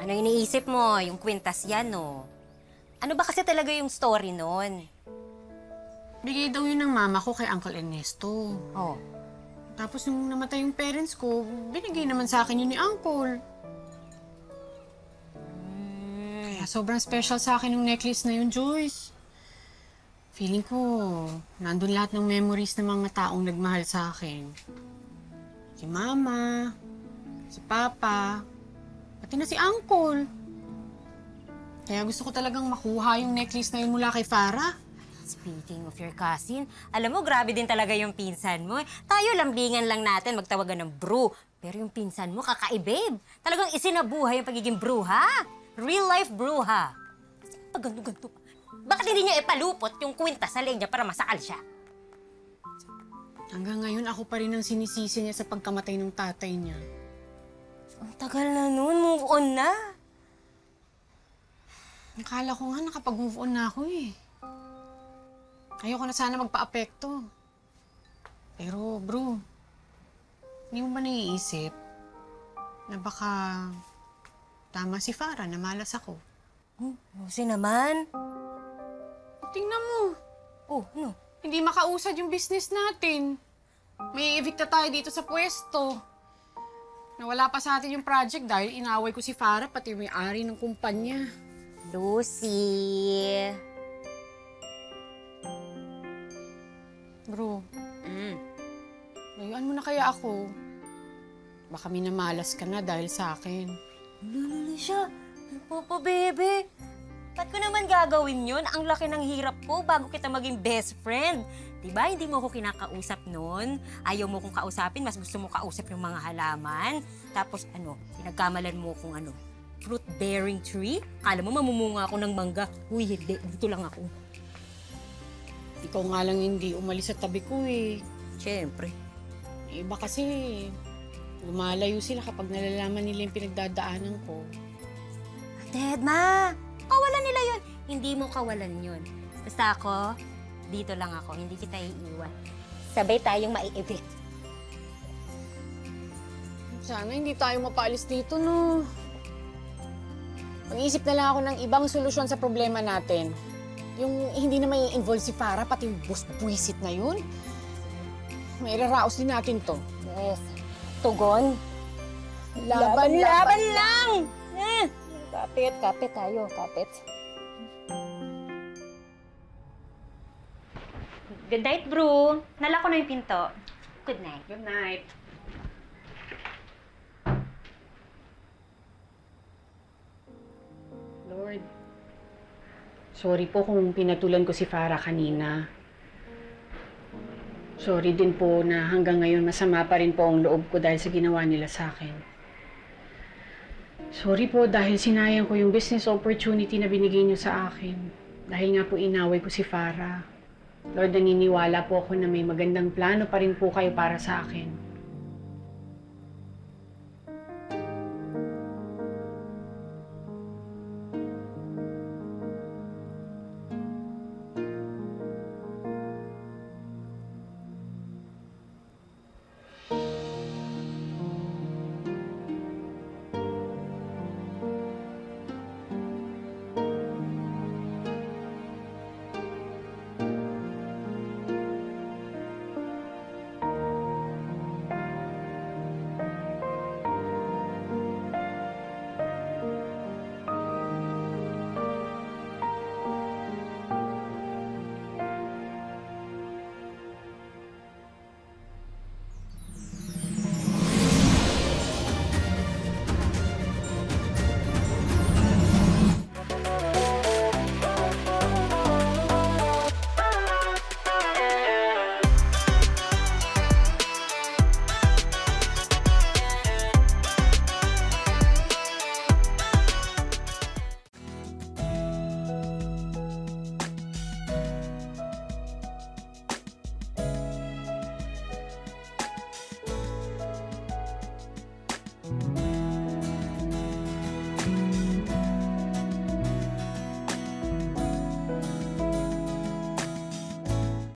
Ano iniisip mo? Yung kwintas yan, no? Ano ba kasi talaga yung story nun? Bigay daw yun ng mama ko kay Uncle Ernesto. Oh. Tapos nung namatay yung parents ko, binigay naman sa akin yun ni Uncle. Kaya sobrang special sa akin yung necklace na yun, Joyce. Feeling ko, nandun lahat ng memories ng mga taong nagmahal sa akin. Si Mama, si Papa, pati na si Uncle. Kaya gusto ko talagang makuha yung necklace na yun mula kay Farah. Speaking of your cousin, alam mo, grabe din talaga yung pinsan mo. Tayo, lambingan lang natin, magtawagan ng bro. Pero yung pinsan mo, kakaibib. Talagang isinabuhay yung pagiging bruha. Real life bruha. Pag ganto-ganto pa. Bakit hindi niya ipalupot yung kwintas sa leg niya para masakal siya? Hanggang ngayon, ako pa rin ang sinisisi niya sa pagkamatay ng tatay niya. Ang tagal na nun, move on na. Akala ko nga nakapag-move on na ako eh. Ayoko na sana magpa-apekto. Pero bro, hindi mo ba naiisip na baka tama si Farah na malas ako? Kasi naman. Tingnan mo, Oh, ano? hindi makausad yung business natin. May evict na tayo dito sa pwesto. Nawala pa sa atin yung project dahil inaway ko si Farah pati yung may-ari ng kumpanya. Lucy. Bro, layuan mo na kaya ako. Baka minamalas ka na dahil sa akin. Lululi siya. Papa, bebe. Ba't ko naman gagawin yun? Ang laki ng hirap ko bago kita maging best friend. Diba? Hindi mo ako kinakausap nun. Ayaw mo kong kausapin, mas gusto mo kausap yung mga halaman. Tapos pinagkamalan mo kung fruit-bearing tree. Kala mo mamumunga ako ng mangga. Uy, hindi. Dito lang ako. Ikaw nga lang hindi umalis sa tabi ko eh. Siyempre. Iba kasi, lumalayo sila kapag nalalaman nila yung pinagdadaanan ko. Ted, ma! Kawalan nila yun. Hindi mo kawalan yun. Basta ako, dito lang ako. Hindi kita iiwan. Sabay tayong mai-evict. Sana hindi tayo mapaalis dito, no? Mag-iisip na lang ako ng ibang solusyon sa problema natin. Yung hindi na may involve si Farah, pati yung buwisit na yun. May raraos din natin to. Yes. Tugon. Laban lang! Kapit tayo, kapit. Good night, bro. Nala ko na yung pinto. Good night. Good night. Lord, sorry po kung pinatulan ko si Farah kanina. Sorry din po na hanggang ngayon masama pa rin po ang loob ko dahil sa ginawa nila sa akin. Sorry po dahil sinayang ko yung business opportunity na binigay niyo sa akin. Dahil nga po inaway ko si Farah. Lord, naniniwala po ako na may magandang plano pa rin po kayo para sa akin.